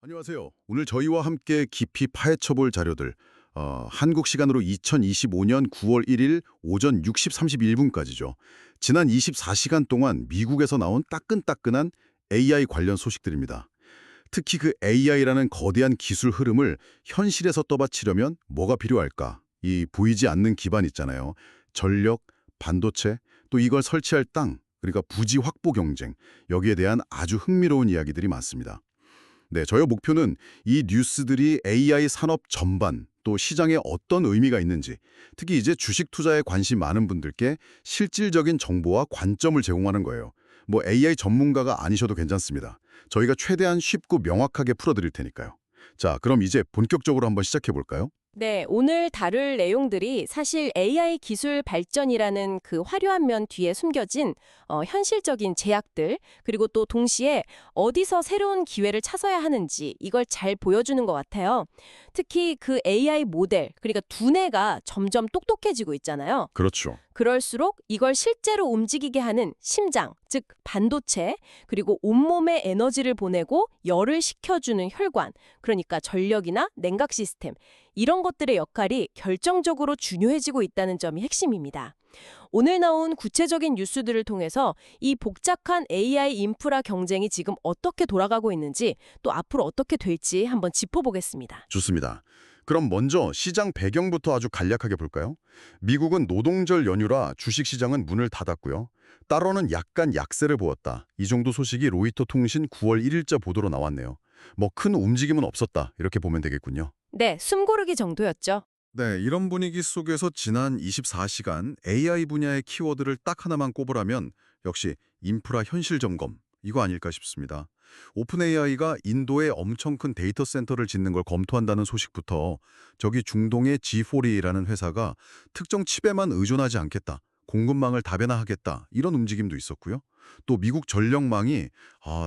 안녕하세요. 오늘 저희와 함께 깊이 파헤쳐볼 자료들, 한국 시간으로 2025년 9월 1일 오전 6시 31분까지죠. 지난 24시간 동안 미국에서 나온 따끈따끈한 AI 관련 소식들입니다. 특히 그 AI라는 거대한 기술 흐름을 현실에서 떠받치려면 뭐가 필요할까? 이 보이지 않는 기반 있잖아요. 전력, 반도체, 또 이걸 설치할 땅, 그러니까 부지 확보 경쟁, 여기에 대한 아주 흥미로운 이야기들이 많습니다. 네, 저의 목표는 이 뉴스들이 AI 산업 전반, 또 시장에 어떤 의미가 있는지, 특히 이제 주식 투자에 관심 많은 분들께 실질적인 정보와 관점을 제공하는 거예요. 뭐 AI 전문가가 아니셔도 괜찮습니다. 저희가 최대한 쉽고 명확하게 풀어드릴 테니까요. 자, 그럼 이제 본격적으로 한번 시작해 볼까요? 네, 오늘 다룰 내용들이 사실 AI 기술 발전이라는 그 화려한 면 뒤에 숨겨진 현실적인 제약들, 그리고 또 동시에 어디서 새로운 기회를 찾아야 하는지 이걸 잘 보여주는 것 같아요. 특히 그 AI 모델, 그러니까 두뇌가 점점 똑똑해지고 있잖아요. 그렇죠. 그럴수록 이걸 실제로 움직이게 하는 심장, 즉 반도체, 그리고 온몸에 에너지를 보내고 열을 식혀주는 혈관, 그러니까 전력이나 냉각 시스템, 이런 것들의 역할이 결정적으로 중요해지고 있다는 점이 핵심입니다. 오늘 나온 구체적인 뉴스들을 통해서 이 복잡한 AI 인프라 경쟁이 지금 어떻게 돌아가고 있는지, 또 앞으로 어떻게 될지 한번 짚어보겠습니다. 좋습니다. 그럼 먼저 시장 배경부터 아주 간략하게 볼까요? 미국은 노동절 연휴라 주식시장은 문을 닫았고요. 따로는 약간 약세를 보였다. 이 정도 소식이 로이터 통신 9월 1일자 보도로 나왔네요. 뭐 큰 움직임은 없었다. 이렇게 보면 되겠군요. 네, 숨고르기 정도였죠. 네, 이런 분위기 속에서 지난 24시간 AI 분야의 키워드를 딱 하나만 꼽으라면 역시 인프라 현실 점검, 이거 아닐까 싶습니다. 오픈 AI가 인도에 엄청 큰 데이터 센터를 짓는 걸 검토한다는 소식부터 저기 중동의 G4E라는 회사가 특정 칩에만 의존하지 않겠다, 공급망을 다변화하겠다, 이런 움직임도 있었고요. 또 미국 전력망이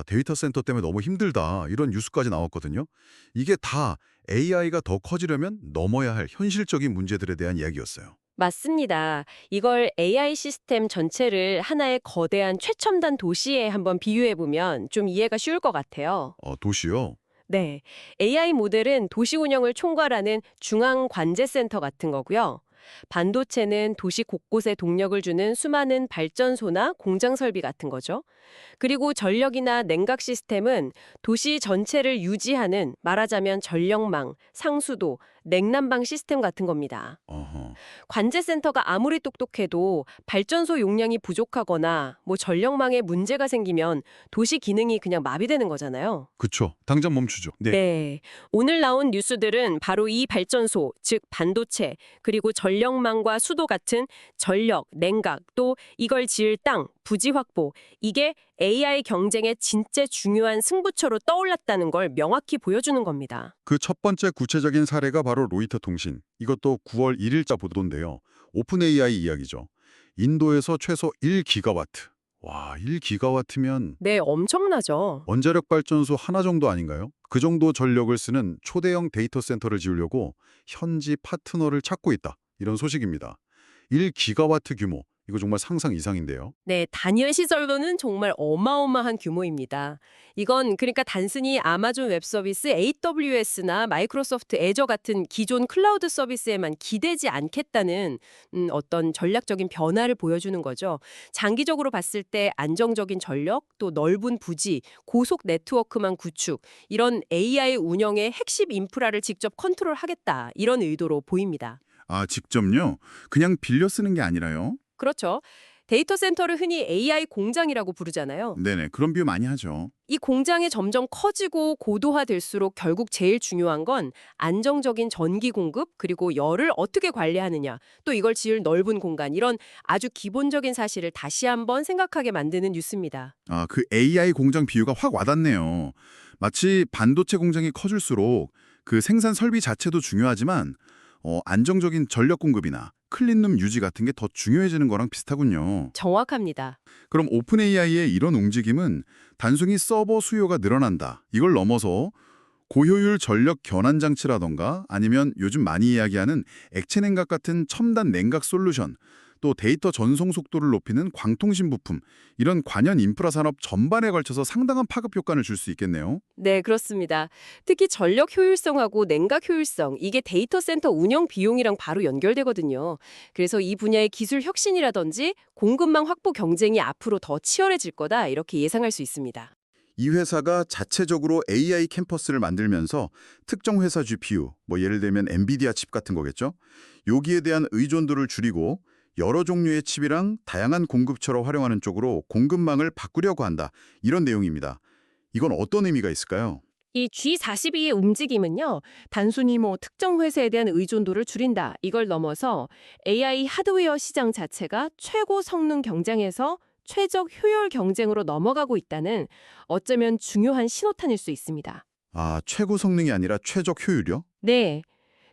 데이터 센터 때문에 너무 힘들다, 이런 뉴스까지 나왔거든요. 이게 다 AI가 더 커지려면 넘어야 할 현실적인 문제들에 대한 이야기였어요. 맞습니다. 이걸 AI 시스템 전체를 하나의 거대한 최첨단 도시에 한번 비유해보면 좀 이해가 쉬울 것 같아요. 도시요? 네. AI 모델은 도시 운영을 총괄하는 중앙 관제센터 같은 거고요. 반도체는 도시 곳곳에 동력을 주는 수많은 발전소나 공장 설비 같은 거죠. 그리고 전력이나 냉각 시스템은 도시 전체를 유지하는 말하자면 전력망, 상수도, 냉난방 시스템 같은 겁니다. 어허. 관제센터가 아무리 똑똑해도 발전소 용량이 부족하거나 뭐 전력망에 문제가 생기면 도시 기능이 그냥 마비되는 거잖아요. 그쵸. 당장 멈추죠. 네. 네. 오늘 나온 뉴스들은 바로 이 발전소, 즉 반도체, 그리고 전력망과 수도 같은 전력, 냉각, 또 이걸 지을 땅, 부지 확보, 이게 AI 경쟁의 진짜 중요한 승부처로 떠올랐다는 걸 명확히 보여주는 겁니다. 그 첫 번째 구체적인 사례가 바로 로이터 통신. 이것도 9월 1일자 보도인데요. 오픈 AI 이야기죠. 인도에서 최소 1기가와트. 와, 1기가와트면 네, 엄청나죠. 원자력 발전소 하나 정도 아닌가요? 그 정도 전력을 쓰는 초대형 데이터 센터를 지으려고 현지 파트너를 찾고 있다. 이런 소식입니다. 1기가와트 규모. 이거 정말 상상 이상인데요. 네, 단일 시설로는 정말 어마어마한 규모입니다. 이건 그러니까 단순히 아마존 웹 서비스 AWS나 마이크로소프트 애저 같은 기존 클라우드 서비스에만 기대지 않겠다는 어떤 전략적인 변화를 보여주는 거죠. 장기적으로 봤을 때 안정적인 전력, 또 넓은 부지, 고속 네트워크망 구축, 이런 AI 운영의 핵심 인프라를 직접 컨트롤하겠다, 이런 의도로 보입니다. 아, 직접요? 그냥 빌려 쓰는 게 아니라요? 그렇죠. 데이터 센터를 흔히 AI 공장이라고 부르잖아요. 네네, 그런 비유 많이 하죠. 이 공장이 점점 커지고 고도화될수록 결국 제일 중요한 건 안정적인 전기 공급, 그리고 열을 어떻게 관리하느냐, 또 이걸 지을 넓은 공간, 이런 아주 기본적인 사실을 다시 한번 생각하게 만드는 뉴스입니다. 아, 그 AI 공장 비유가 확 와닿네요. 마치 반도체 공장이 커질수록 그 생산 설비 자체도 중요하지만 안정적인 전력 공급이나 클린룸 유지 같은 게 더 중요해지는 거랑 비슷하군요. 정확합니다. 그럼 오픈 AI의 이런 움직임은 단순히 서버 수요가 늘어난다, 이걸 넘어서 고효율 전력 견환 장치라던가 아니면 요즘 많이 이야기하는 액체 냉각 같은 첨단 냉각 솔루션, 또 데이터 전송 속도를 높이는 광통신 부품, 이런 관련 인프라 산업 전반에 걸쳐서 상당한 파급 효과를 줄 수 있겠네요. 네, 그렇습니다. 특히 전력 효율성하고 냉각 효율성, 이게 데이터 센터 운영 비용이랑 바로 연결되거든요. 그래서 이 분야의 기술 혁신이라든지 공급망 확보 경쟁이 앞으로 더 치열해질 거다, 이렇게 예상할 수 있습니다. 이 회사가 자체적으로 AI 캠퍼스를 만들면서 특정 회사 GPU, 뭐 예를 들면 엔비디아 칩 같은 거겠죠? 여기에 대한 의존도를 줄이고 여러 종류의 칩이랑 다양한 공급처로 활용하는 쪽으로 공급망을 바꾸려고 한다. 이런 내용입니다. 이건 어떤 의미가 있을까요? 이 G42의 움직임은요, 단순히 특정 회사에 대한 의존도를 줄인다, 이걸 넘어서 AI 하드웨어 시장 자체가 최고 성능 경쟁에서 최적 효율 경쟁으로 넘어가고 있다는 어쩌면 중요한 신호탄일 수 있습니다. 아, 최고 성능이 아니라 최적 효율이요? 네.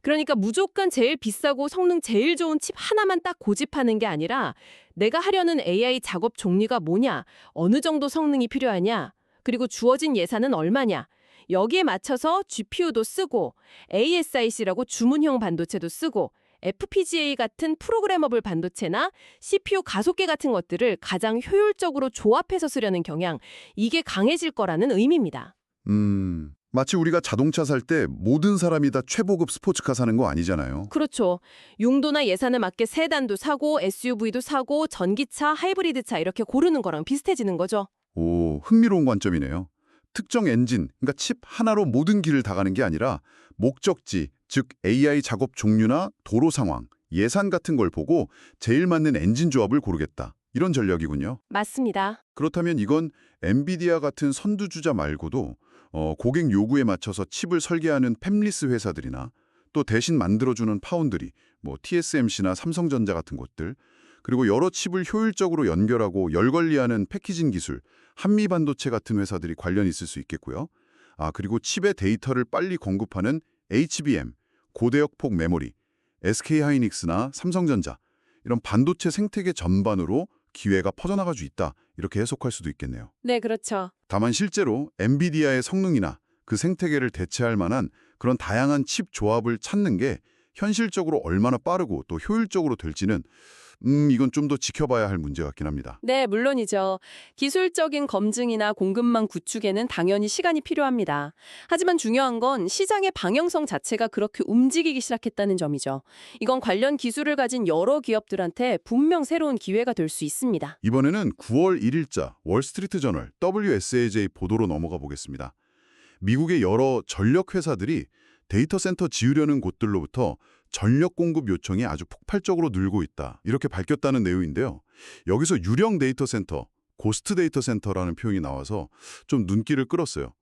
그러니까 무조건 제일 비싸고 성능 제일 좋은 칩 하나만 딱 고집하는 게 아니라 내가 하려는 AI 작업 종류가 뭐냐, 어느 정도 성능이 필요하냐, 그리고 주어진 예산은 얼마냐, 여기에 맞춰서 GPU도 쓰고 ASIC라고 주문형 반도체도 쓰고 FPGA 같은 프로그래머블 반도체나 CPU 가속계 같은 것들을 가장 효율적으로 조합해서 쓰려는 경향, 이게 강해질 거라는 의미입니다. 마치 우리가 자동차 살 때 모든 사람이 다 최고급 스포츠카 사는 거 아니잖아요. 그렇죠. 용도나 예산에 맞게 세단도 사고 SUV도 사고 전기차, 하이브리드차 이렇게 고르는 거랑 비슷해지는 거죠. 오, 흥미로운 관점이네요. 특정 엔진, 그러니까 칩 하나로 모든 길을 다 가는 게 아니라 목적지, 즉 AI 작업 종류나 도로 상황, 예산 같은 걸 보고 제일 맞는 엔진 조합을 고르겠다. 이런 전략이군요. 맞습니다. 그렇다면 이건 엔비디아 같은 선두주자 말고도 고객 요구에 맞춰서 칩을 설계하는 팹리스 회사들이나 또 대신 만들어주는 파운드리, 뭐 TSMC나 삼성전자 같은 곳들, 그리고 여러 칩을 효율적으로 연결하고 열관리하는 패키징 기술, 한미반도체 같은 회사들이 관련 있을 수 있겠고요. 아, 그리고 칩의 데이터를 빨리 공급하는 HBM, 고대역폭 메모리, SK하이닉스나 삼성전자, 이런 반도체 생태계 전반으로 기회가 퍼져나갈 수 있다. 이렇게 해석할 수도 있겠네요. 네, 그렇죠. 다만 실제로 엔비디아의 성능이나 그 생태계를 대체할 만한 그런 다양한 칩 조합을 찾는 게 현실적으로 얼마나 빠르고 또 효율적으로 될지는 이건 좀 더 지켜봐야 할 문제 같긴 합니다. 네, 물론이죠. 기술적인 검증이나 공급망 구축에는 당연히 시간이 필요합니다. 하지만 중요한 건 시장의 방향성 자체가 그렇게 움직이기 시작했다는 점이죠. 이건 관련 기술을 가진 여러 기업들한테 분명 새로운 기회가 될 수 있습니다. 이번에는 9월 1일자 월스트리트 저널 WSAJ 보도로 넘어가 보겠습니다. 미국의 여러 전력 회사들이 데이터 센터 지으려는 곳들로부터 전력 공급 요청이 아주 폭발적으로 늘고 있다. 이렇게 밝혔다는 내용인데요. 여기서 유령 데이터 센터, 고스트 데이터 센터라는 표현이 나와서 좀 눈길을 끌었어요.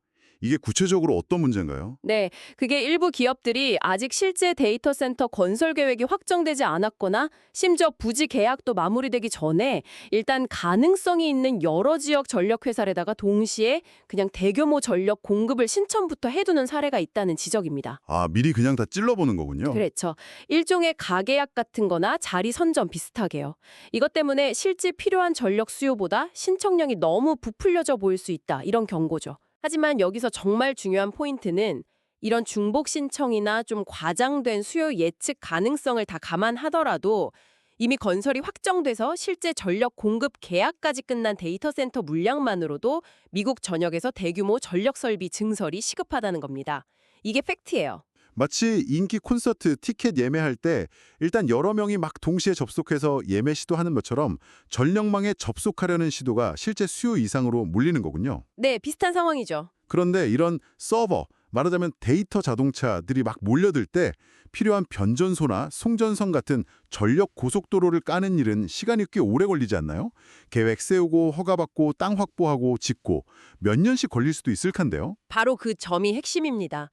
이게 구체적으로 어떤 문제인가요? 네, 그게 일부 기업들이 아직 실제 데이터 센터 건설 계획이 확정되지 않았거나 심지어 부지 계약도 마무리되기 전에 일단 가능성이 있는 여러 지역 전력 회사에다가 동시에 그냥 대규모 전력 공급을 신청부터 해두는 사례가 있다는 지적입니다. 아, 미리 그냥 다 찔러보는 거군요. 그렇죠. 일종의 가계약 같은 거나 자리 선점 비슷하게요. 이것 때문에 실제 필요한 전력 수요보다 신청량이 너무 부풀려져 보일 수 있다. 이런 경고죠. 하지만 여기서 정말 중요한 포인트는 이런 중복 신청이나 좀 과장된 수요 예측 가능성을 다 감안하더라도 이미 건설이 확정돼서 실제 전력 공급 계약까지 끝난 데이터 센터 물량만으로도 미국 전역에서 대규모 전력 설비 증설이 시급하다는 겁니다. 이게 팩트예요. 마치 인기 콘서트 티켓 예매할 때 일단 여러 명이 막 동시에 접속해서 예매 시도하는 것처럼 전력망에 접속하려는 시도가 실제 수요 이상으로 몰리는 거군요. 네, 비슷한 상황이죠. 그런데 이런 서버, 말하자면 데이터 자동차들이 막 몰려들 때 필요한 변전소나 송전선 같은 전력 고속도로를 까는 일은 시간이 꽤 오래 걸리지 않나요? 계획 세우고 허가받고 땅 확보하고 짓고 몇 년씩 걸릴 수도 있을 텐데요. 바로 그 점이 핵심입니다.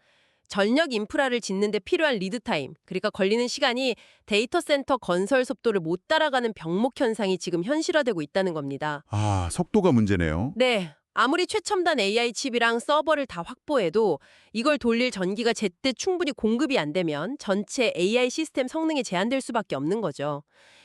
전력 인프라를 짓는 데 필요한 리드 타임, 그러니까 걸리는 시간이 데이터 센터 건설 속도를 못 따라가는 병목 현상이 지금 현실화되고 있다는 겁니다. 아, 속도가 문제네요. 네. 아무리 최첨단 AI 칩이랑 서버를 다 확보해도 이걸 돌릴 전기가 제때 충분히 공급이 안 되면 전체 AI 시스템 성능이 제한될 수밖에 없는 거죠.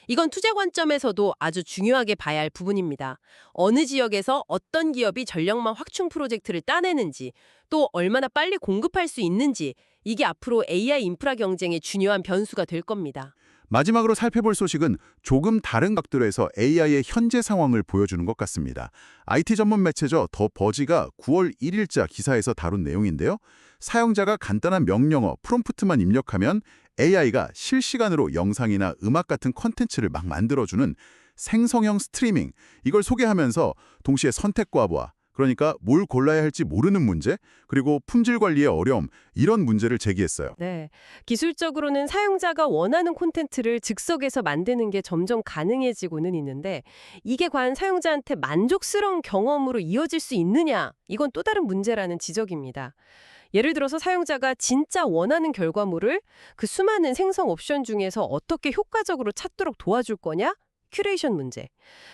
이건 투자 관점에서도 아주 중요하게 봐야 할 부분입니다. 어느 지역에서 어떤 기업이 전력망 확충 프로젝트를 따내는지, 또 얼마나 빨리 공급할 수 있는지, 이게 앞으로 AI 인프라 경쟁의 중요한 변수가 될 겁니다. 마지막으로 살펴볼 소식은 조금 다른 각도에서 AI의 현재 상황을 보여주는 것 같습니다. IT 전문 매체죠. 더 버지가 9월 1일자 기사에서 다룬 내용인데요. 사용자가 간단한 명령어, 프롬프트만 입력하면 AI가 실시간으로 영상이나 음악 같은 콘텐츠를 막 만들어주는 생성형 스트리밍, 이걸 소개하면서 동시에 선택과부하, 그러니까 뭘 골라야 할지 모르는 문제, 그리고 품질 관리의 어려움, 이런 문제를 제기했어요. 네. 기술적으로는 사용자가 원하는 콘텐츠를 즉석에서 만드는 게 점점 가능해지고는 있는데 이게 과연 사용자한테 만족스러운 경험으로 이어질 수 있느냐? 이건 또 다른 문제라는 지적입니다. 예를 들어서 사용자가 진짜 원하는 결과물을 그 수많은 생성 옵션 중에서 어떻게 효과적으로 찾도록 도와줄 거냐? 큐레이션 문제.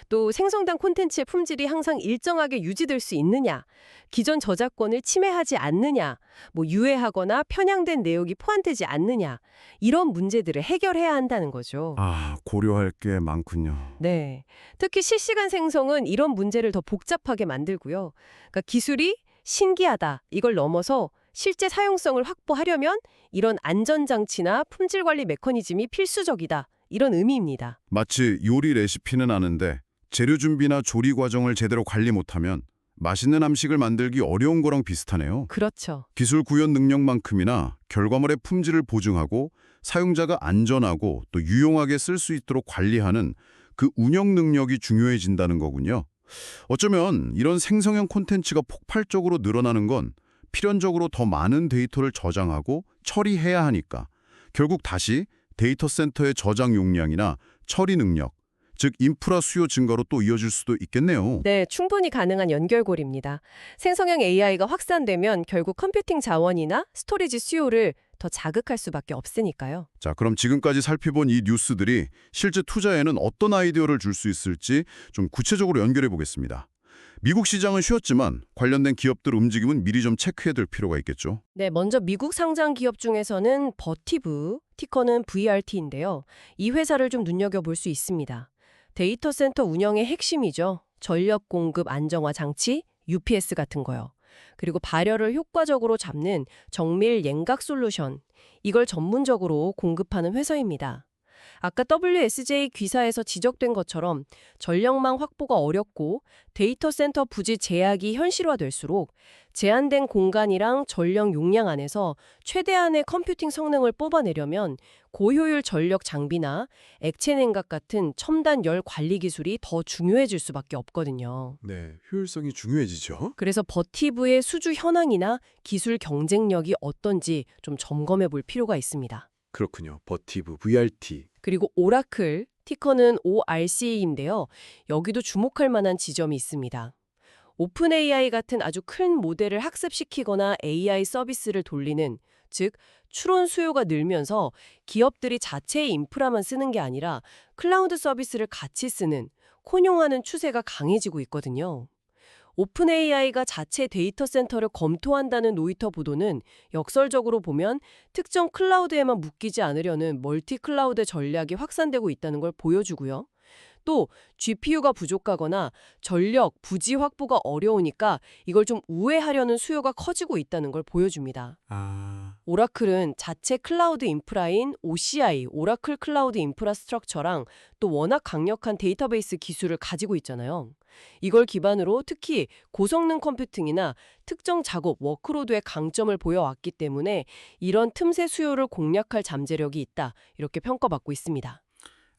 또 생성된 콘텐츠의 품질이 항상 일정하게 유지될 수 있느냐, 기존 저작권을 침해하지 않느냐, 유해하거나 편향된 내용이 포함되지 않느냐, 이런 문제들을 해결해야 한다는 거죠. 고려할 게 많군요. 네. 특히 실시간 생성은 이런 문제를 더 복잡하게 만들고요. 그러니까 기술이 신기하다, 이걸 넘어서 실제 사용성을 확보하려면 이런 안전장치나 품질 관리 메커니즘이 필수적이다. 이런 의미입니다. 마치 요리 레시피는 아는데 재료 준비나 조리 과정을 제대로 관리 못하면 맛있는 음식을 만들기 어려운 거랑 비슷하네요. 그렇죠. 기술 구현 능력만큼이나 결과물의 품질을 보증하고 사용자가 안전하고 또 유용하게 쓸 수 있도록 관리하는 그 운영 능력이 중요해진다는 거군요. 어쩌면 이런 생성형 콘텐츠가 폭발적으로 늘어나는 건 필연적으로 더 많은 데이터를 저장하고 처리해야 하니까 결국 다시 데이터 센터의 저장 용량이나 처리 능력, 즉 인프라 수요 증가로 또 이어질 수도 있겠네요. 네, 충분히 가능한 연결고리입니다. 생성형 AI가 확산되면 결국 컴퓨팅 자원이나 스토리지 수요를 더 자극할 수밖에 없으니까요. 자, 그럼 지금까지 살펴본 이 뉴스들이 실제 투자에는 어떤 아이디어를 줄 수 있을지 좀 구체적으로 연결해 보겠습니다. 미국 시장은 쉬었지만 관련된 기업들 움직임은 미리 좀 체크해둘 필요가 있겠죠. 네, 먼저 미국 상장 기업 중에서는 버티브, 티커는 VRT인데요. 이 회사를 좀 눈여겨볼 수 있습니다. 데이터 센터 운영의 핵심이죠. 전력 공급 안정화 장치, UPS 같은 거요. 그리고 발열을 효과적으로 잡는 정밀 냉각 솔루션, 이걸 전문적으로 공급하는 회사입니다. 아까 WSJ 기사에서 지적된 것처럼 전력망 확보가 어렵고 데이터 센터 부지 제약이 현실화될수록 제한된 공간이랑 전력 용량 안에서 최대한의 컴퓨팅 성능을 뽑아내려면 고효율 전력 장비나 액체 냉각 같은 첨단 열 관리 기술이 더 중요해질 수밖에 없거든요. 네, 효율성이 중요해지죠. 그래서 버티브의 수주 현황이나 기술 경쟁력이 어떤지 좀 점검해 볼 필요가 있습니다. 그렇군요. 버티브, VRT. 그리고 오라클, 티커는 ORC인데요. 여기도 주목할 만한 지점이 있습니다. 오픈 AI 같은 아주 큰 모델을 학습시키거나 AI 서비스를 돌리는, 즉 추론 수요가 늘면서 기업들이 자체의 인프라만 쓰는 게 아니라 클라우드 서비스를 같이 쓰는, 혼용하는 추세가 강해지고 있거든요. 오픈 AI가 자체 데이터 센터를 검토한다는 로이터 보도는 역설적으로 보면 특정 클라우드에만 묶이지 않으려는 멀티 클라우드 전략이 확산되고 있다는 걸 보여주고요. 또 GPU가 부족하거나 전력, 부지 확보가 어려우니까 이걸 좀 우회하려는 수요가 커지고 있다는 걸 보여줍니다. 오라클은 자체 클라우드 인프라인 OCI, 오라클 클라우드 인프라스트럭처랑 또 워낙 강력한 데이터베이스 기술을 가지고 있잖아요. 이걸 기반으로 특히 고성능 컴퓨팅이나 특정 작업, 워크로드의 강점을 보여왔기 때문에 이런 틈새 수요를 공략할 잠재력이 있다, 이렇게 평가받고 있습니다.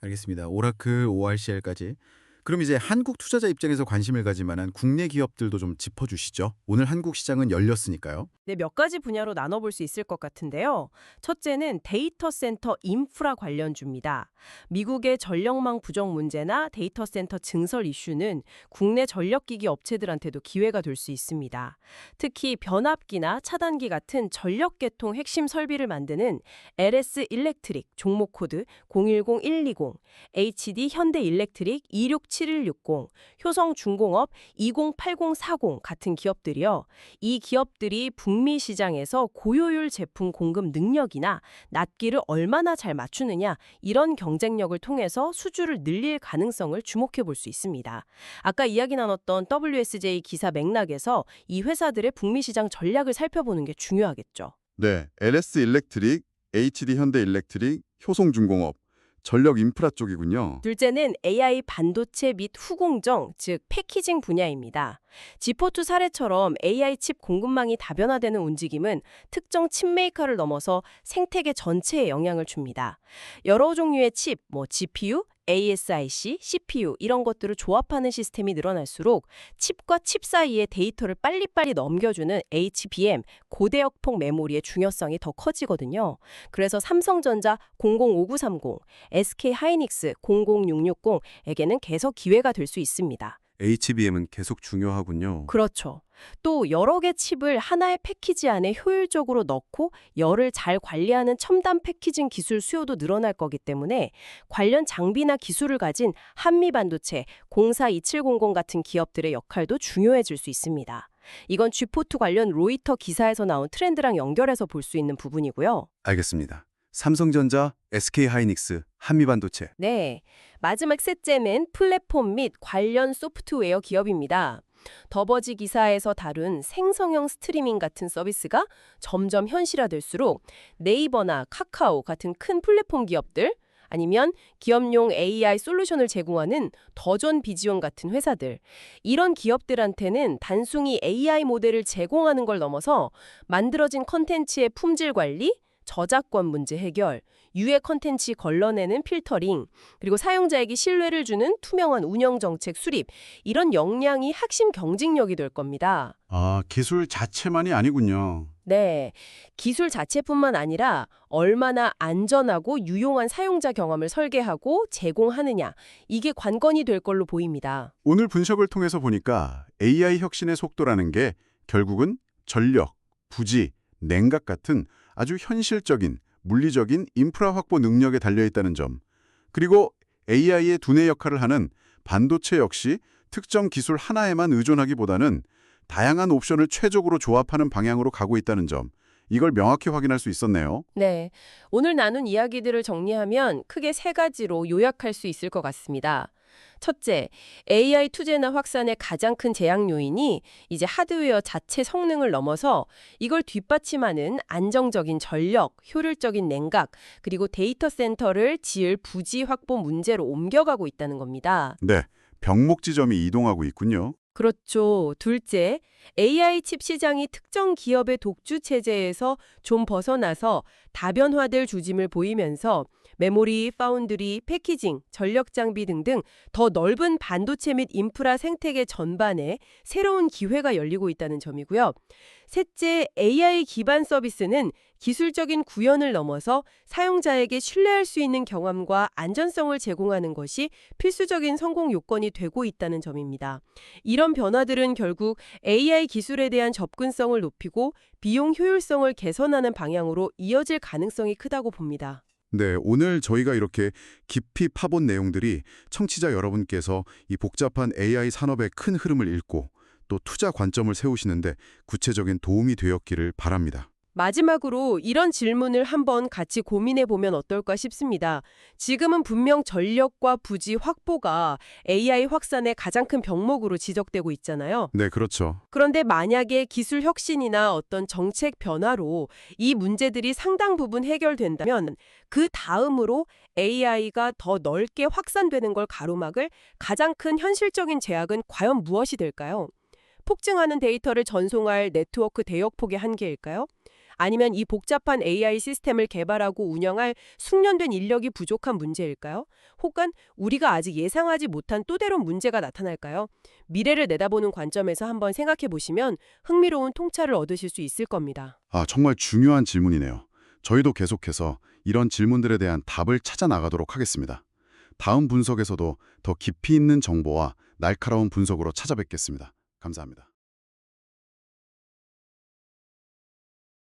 알겠습니다. 오라클, ORCL까지. 그럼 이제 한국 투자자 입장에서 관심을 가질 만한 국내 기업들도 좀 짚어주시죠. 오늘 한국 시장은 열렸으니까요. 네, 몇 가지 분야로 나눠볼 수 있을 것 같은데요. 첫째는 데이터 센터 인프라 관련주입니다. 미국의 전력망 부족 문제나 데이터 센터 증설 이슈는 국내 전력기기 업체들한테도 기회가 될 수 있습니다. 특히 변압기나 차단기 같은 전력계통 핵심 설비를 만드는 LS 일렉트릭 종목 코드 010120, HD 현대 일렉트릭 267160, 효성중공업 208040 같은 기업들이요. 이 기업들이 북미 시장에서 고효율 제품 공급 능력이나 납기를 얼마나 잘 맞추느냐, 이런 경쟁력을 통해서 수주를 늘릴 가능성을 주목해 볼 수 있습니다. 아까 이야기 나눴던 WSJ 기사 맥락에서 이 회사들의 북미 시장 전략을 살펴보는 게 중요하겠죠. 네, LS 일렉트릭, HD 현대 일렉트릭, 효성중공업 전력 인프라 쪽이군요. 둘째는 AI 반도체 및 후공정, 즉 패키징 분야입니다. G4 사례처럼 AI 칩 공급망이 다변화되는 움직임은 특정 칩 메이커를 넘어서 생태계 전체에 영향을 줍니다. 여러 종류의 칩, GPU, ASIC, CPU 이런 것들을 조합하는 시스템이 늘어날수록 칩과 칩 사이에 데이터를 빨리빨리 넘겨주는 HBM, 고대역폭 메모리의 중요성이 더 커지거든요. 그래서 삼성전자 005930, SK하이닉스 00660에게는 계속 기회가 될 수 있습니다. HBM은 계속 중요하군요. 그렇죠. 또 여러 개 칩을 하나의 패키지 안에 효율적으로 넣고 열을 잘 관리하는 첨단 패키징 기술 수요도 늘어날 거기 때문에 관련 장비나 기술을 가진 한미반도체, 042700 같은 기업들의 역할도 중요해질 수 있습니다. 이건 G4 관련 로이터 기사에서 나온 트렌드랑 연결해서 볼 수 있는 부분이고요. 알겠습니다. 삼성전자, SK하이닉스, 한미반도체. 네, 마지막 셋째는 플랫폼 및 관련 소프트웨어 기업입니다. 더버지 기사에서 다룬 생성형 스트리밍 같은 서비스가 점점 현실화될수록 네이버나 카카오 같은 큰 플랫폼 기업들, 아니면 기업용 AI 솔루션을 제공하는 더존 비지온 같은 회사들, 이런 기업들한테는 단순히 AI 모델을 제공하는 걸 넘어서 만들어진 컨텐츠의 품질 관리, 저작권 문제 해결, 유해 컨텐츠 걸러내는 필터링, 그리고 사용자에게 신뢰를 주는 투명한 운영 정책 수립, 이런 역량이 핵심 경쟁력이 될 겁니다. 아, 기술 자체만이 아니군요. 네, 기술 자체뿐만 아니라 얼마나 안전하고 유용한 사용자 경험을 설계하고 제공하느냐, 이게 관건이 될 걸로 보입니다. 오늘 분석을 통해서 보니까 AI 혁신의 속도라는 게 결국은 전력, 부지, 냉각 같은 아주 현실적인, 물리적인 인프라 확보 능력에 달려있다는 점, 그리고 AI의 두뇌 역할을 하는 반도체 역시 특정 기술 하나에만 의존하기보다는 다양한 옵션을 최적으로 조합하는 방향으로 가고 있다는 점, 이걸 명확히 확인할 수 있었네요. 네, 오늘 나눈 이야기들을 정리하면 크게 세 가지로 요약할 수 있을 것 같습니다. 첫째, AI 투자나 확산의 가장 큰 제약 요인이 이제 하드웨어 자체 성능을 넘어서 이걸 뒷받침하는 안정적인 전력, 효율적인 냉각, 그리고 데이터 센터를 지을 부지 확보 문제로 옮겨가고 있다는 겁니다. 네, 병목 지점이 이동하고 있군요. 그렇죠. 둘째, AI 칩 시장이 특정 기업의 독주 체제에서 좀 벗어나서 다변화될 조짐을 보이면서 메모리, 파운드리, 패키징, 전력 장비 등등 더 넓은 반도체 및 인프라 생태계 전반에 새로운 기회가 열리고 있다는 점이고요. 셋째, AI 기반 서비스는 기술적인 구현을 넘어서 사용자에게 신뢰할 수 있는 경험과 안전성을 제공하는 것이 필수적인 성공 요건이 되고 있다는 점입니다. 이런 변화들은 결국 AI 기술에 대한 접근성을 높이고 비용 효율성을 개선하는 방향으로 이어질 가능성이 크다고 봅니다. 네, 오늘 저희가 이렇게 깊이 파본 내용들이 청취자 여러분께서 이 복잡한 AI 산업의 큰 흐름을 읽고 또 투자 관점을 세우시는데 구체적인 도움이 되었기를 바랍니다. 마지막으로 이런 질문을 한번 같이 고민해 보면 어떨까 싶습니다. 지금은 분명 전력과 부지 확보가 AI 확산의 가장 큰 병목으로 지적되고 있잖아요. 네, 그렇죠. 그런데 만약에 기술 혁신이나 어떤 정책 변화로 이 문제들이 상당 부분 해결된다면 그 다음으로 AI가 더 넓게 확산되는 걸 가로막을 가장 큰 현실적인 제약은 과연 무엇이 될까요? 폭증하는 데이터를 전송할 네트워크 대역폭의 한계일까요? 아니면 이 복잡한 AI 시스템을 개발하고 운영할 숙련된 인력이 부족한 문제일까요? 혹은 우리가 아직 예상하지 못한 또 다른 문제가 나타날까요? 미래를 내다보는 관점에서 한번 생각해 보시면 흥미로운 통찰을 얻으실 수 있을 겁니다. 아, 정말 중요한 질문이네요. 저희도 계속해서 이런 질문들에 대한 답을 찾아 나가도록 하겠습니다. 다음 분석에서도 더 깊이 있는 정보와 날카로운 분석으로 찾아뵙겠습니다. 감사합니다.